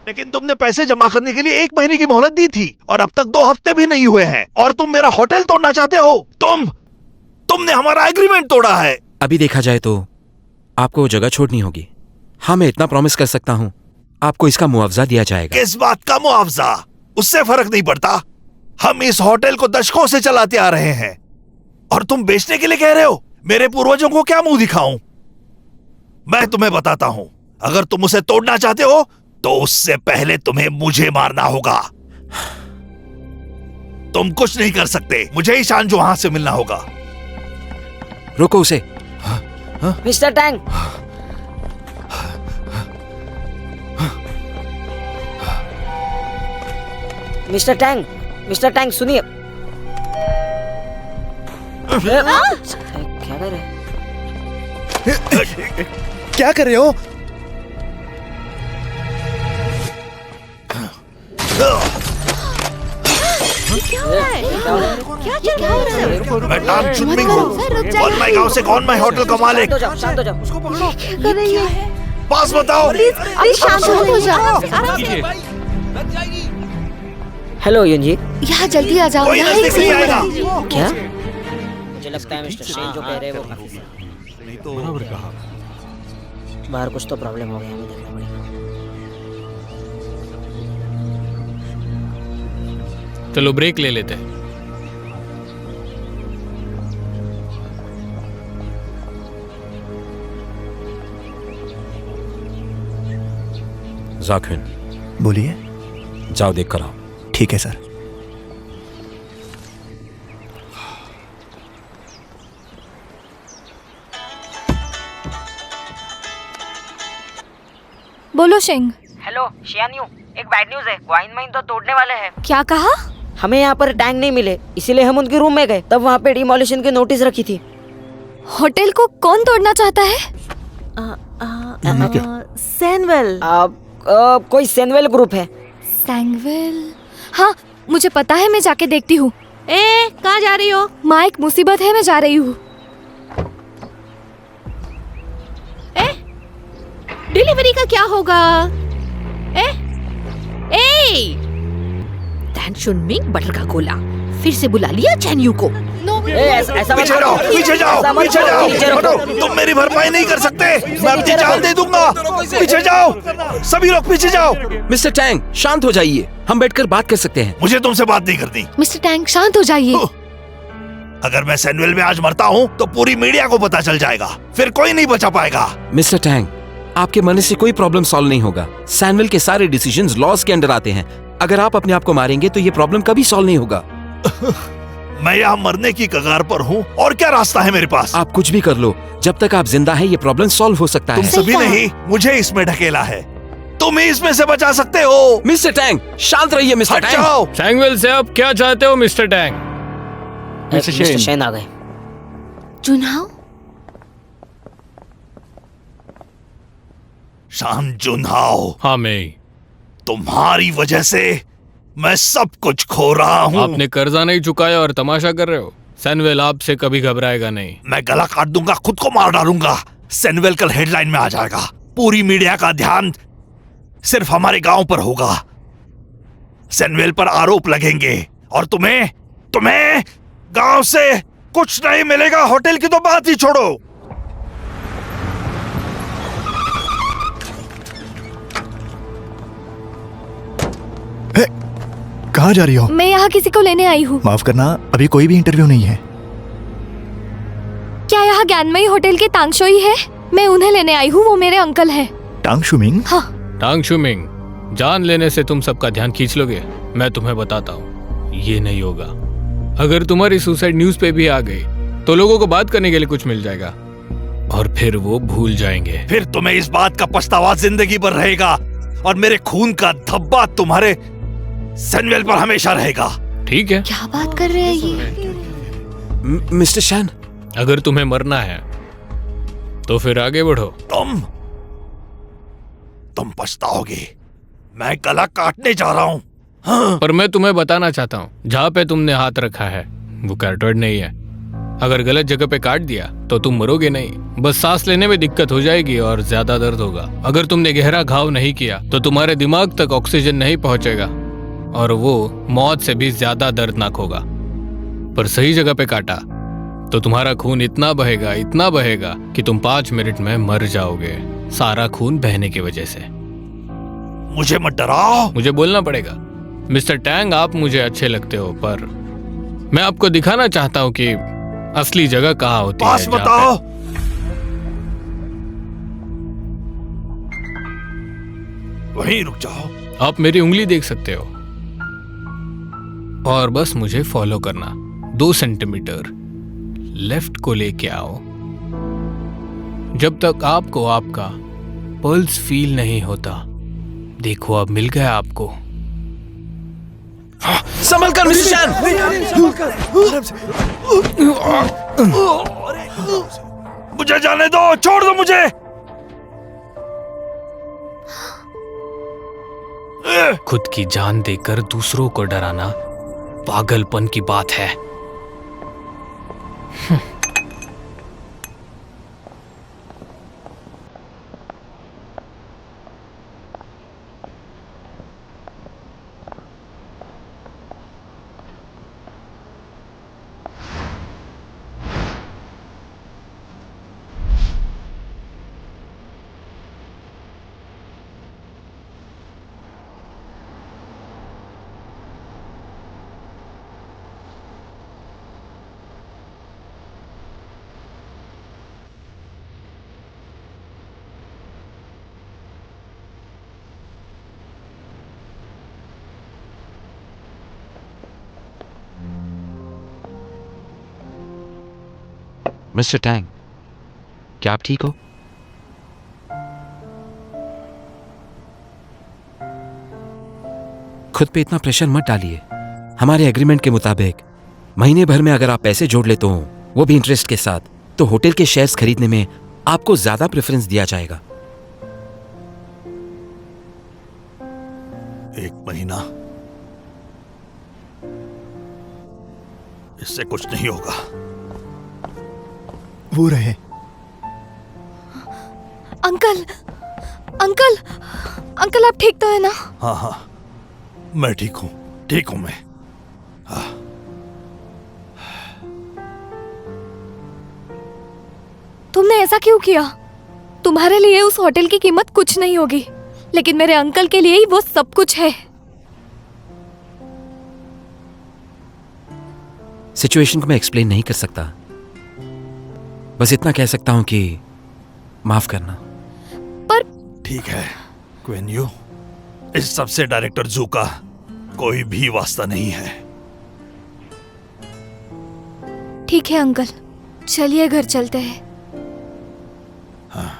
लेकिन तुमने पैसे जमा करने के लिए 1 महीने की मोहलत दी थी और अब तक 2 हफ्ते भी नहीं हुए हैं और तुम मेरा होटल तोड़ना चाहते हो। तुमने हमारा एग्रीमेंट तोड़ा है। अभी देखा जाए तो आपको वो जगह छोड़नी होगी। हाँ, मैं इतना प्रॉमिस कर सकता हूँ, आपको इसका मुआवजा दिया जाएगा। किस बात का मुआवजा? उससे फर्क नहीं पड़ता। हम इस होटल को दशकों से चलाते आ रहे हैं और तुम बेचने के लिए कह रहे हो। मेरे पूर्वजों को क्या मुंह दिखाऊं? मैं तुम्हें बताता हूं, अगर तुम उसे तोड़ना चाहते हो तो उससे पहले तुम्हें मुझे मारना होगा। तुम कुछ नहीं कर सकते, मुझे ईशान जो वहां से मिलना होगा। रोको उसे। मिस्टर टैंग, मिस्टर टैंग सुनिए। क्या कर रहे हैं? क्या कर रहे हो? मैं टांग चुनमिंग हूँ, वनमाई गांव से कौनमाई होटल का मालिक। शांत हो जाओ। पास बताओ। प्लीज शांत हो जाओ। हेलो युंजी, यहाँ जल्दी आ जाओ। कोई यहाँ नजदीक नहीं आएगा। क्या? मुझे लगता है मिस्टर शेन जो कह रहे हैं वो नहीं तो बराबर कहा। बाहर कुछ तो प्रॉब्लम हो गया, हमें देखना पड़ेगा। चलो ब्रेक ले लेते हैं। जाकिन, बोलिए। जाओ देख कर आओ। ठीक है सर। बोलो शेंग। हेलो शियान्यू, एक बैड न्यूज है। वाइन माइन तो तोड़ने वाले हैं। क्या कहा? हमें यहाँ पर टैंक नहीं मिले, इसीलिए हम उनके रूम में गए। तब वहाँ पे डिमोलिशन की नोटिस रखी थी। होटल को कौन तोड़ना चाहता है? सैनवेल। कोई सैनवेल ग्रुप है। सैंगवेल? हाँ मुझे पता है, मैं जाके देखती हूँ। कहाँ जा रही हो? माँ एक मुसीबत है, मैं जा रही हूँ। डिलीवरी का क्या होगा? चुनमिंग बटर का गोला फिर से बुला लिया चैन्यू को। ऐसा पीछे जाओ, पीछे जाओ, पीछे जाओ। हटो, तुम मेरी भरपाई नहीं कर सकते। मैं अपनी जान दे दूंगा। पीछे जाओ, सभी लोग पीछे जाओ। मिस्टर टैंग, शांत हो जाइए, हम बैठकर बात कर सकते हैं। मुझे तुमसे बात नहीं करनी। मिस्टर टैंक शांत हो जाइए। अगर मैं सैनवेल में आज मरता हूँ तो पूरी मीडिया को पता चल जाएगा, फिर कोई नहीं बचा पाएगा। मिस्टर टैंग, आपके मरने से कोई प्रॉब्लम सॉल्व नहीं होगा। सैनवेल के सारे डिसीजंस लॉज के अंडर आते हैं। अगर आप अपने आप को मारेंगे तो ये प्रॉब्लम कभी सॉल्व नहीं होगा। मैं यहाँ मरने की कगार पर हूँ और क्या रास्ता है मेरे पास? आप कुछ भी कर लो, जब तक आप जिंदा हैं ये प्रॉब्लम सॉल्व हो सकता तुम है। सभी ने ही मुझे इसमें ढकेला है, तुम ही इसमें से बचा सकते हो। मिस्टर टैंग, शांत रहिए मिस्टर हट टैंग। जाओ। सैंगवेल से अब क्या चाहते हो मिस्टर टैंग? मिस्टर शेन आ गए। जुनहाओ? शान जुनहाओ, हाँ मैं। तुम्हारी वजह से मैं सब कुछ खो रहा हूँ। आपने कर्जा नहीं चुकाया और तमाशा कर रहे हो। सैनवेल आपसे कभी घबराएगा नहीं। मैं गला काट दूंगा, खुद को मार डालूंगा। सैनवेल कल हेडलाइन में आ जाएगा। पूरी मीडिया का ध्यान सिर्फ हमारे गांव पर होगा। सैनवेल पर आरोप लगेंगे और तुम्हें गांव से कुछ नहीं मिलेगा। होटल की तो बात ही छोड़ो। कहाँ जा रही हो? मैं यहाँ किसी को लेने आई हूँ। माफ करना, अभी कोई भी इंटरव्यू नहीं है। क्या यहाँ ज्ञानमयी होटल के तांगशोई है? मैं उन्हें लेने आई हूँ, वो मेरे अंकल हैं। टांग शुमिंग? हाँ। टांग शुमिंग, जान लेने से तुम सबका ध्यान खींच लोगे। मैं तुम्हें बताता हूँ, ये नहीं होगा। अगर तुम्हारी सुसाइड न्यूज पे भी आ गई तो लोगों को बात करने के लिए कुछ मिल जाएगा और फिर वो भूल जाएंगे। फिर तुम्हें इस बात का पछतावा जिंदगी भर रहेगा और मेरे खून का धब्बा तुम्हारे सैनवेल पर हमेशा रहेगा। ठीक है? क्या बात कर रहे हैं ये? मिस्टर शैन, अगर तुम्हें मरना है तो फिर आगे बढ़ो। तुम पछताओगे। मैं गला काटने जा रहा हूँ। हाँ। पर मैं तुम्हें बताना चाहता हूँ, जहाँ पे तुमने हाथ रखा है वो कार्टवर्ड नहीं है। अगर गलत जगह पे काट दिया तो तुम मरोगे नहीं, बस सांस लेने में दिक्कत हो जाएगी और ज्यादा दर्द होगा। अगर तुमने गहरा घाव नहीं किया तो तुम्हारे दिमाग तक ऑक्सीजन नहीं पहुंचेगा और वो मौत से भी ज्यादा दर्दनाक होगा। पर सही जगह पे काटा तो तुम्हारा खून इतना बहेगा कि तुम 5 मिनट में मर जाओगे, सारा खून बहने की वजह से। मुझे मत डराओ। मुझे बोलना पड़ेगा। मिस्टर टैंग, आप मुझे अच्छे लगते हो, पर मैं आपको दिखाना चाहता हूँ कि असली जगह कहाँ होती है। पास बताओ। वहीं रुक जाओ। आप मेरी उंगली देख सकते हो और बस मुझे फॉलो करना। 2 सेंटीमीटर लेफ्ट को लेके आओ जब तक आपको आपका पल्स फील नहीं होता। देखो अब मिल गया आपको। संभल कर मिस्टर चैन। मुझे जाने दो, छोड़ दो मुझे। खुद की जान देकर दूसरों को डराना पागलपन की बात है। मिस्टर टैंग, क्या आप ठीक हो? खुद पे इतना प्रेशर मत डालिए। हमारे एग्रीमेंट के मुताबिक महीने भर में अगर आप पैसे जोड़ लेते हो, वो भी इंटरेस्ट के साथ, तो होटल के शेयर्स खरीदने में आपको ज्यादा प्रेफरेंस दिया जाएगा। 1 महीना, इससे कुछ नहीं होगा। वो रहे। अंकल अंकल अंकल, आप ठीक तो है ना? हाँ हाँ, मैं ठीक हूं मैं। तुमने ऐसा क्यों किया? तुम्हारे लिए उस होटल की कीमत कुछ नहीं होगी, लेकिन मेरे अंकल के लिए ही वो सब कुछ है। सिचुएशन को मैं एक्सप्लेन नहीं कर सकता, बस इतना कह सकता हूं कि माफ करना। पर ठीक है क्वीन यू, इस सबसे डायरेक्टर जू का कोई भी वास्ता नहीं है। ठीक है अंकल, चलिए घर चलते हैं। हाँ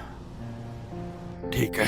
ठीक है।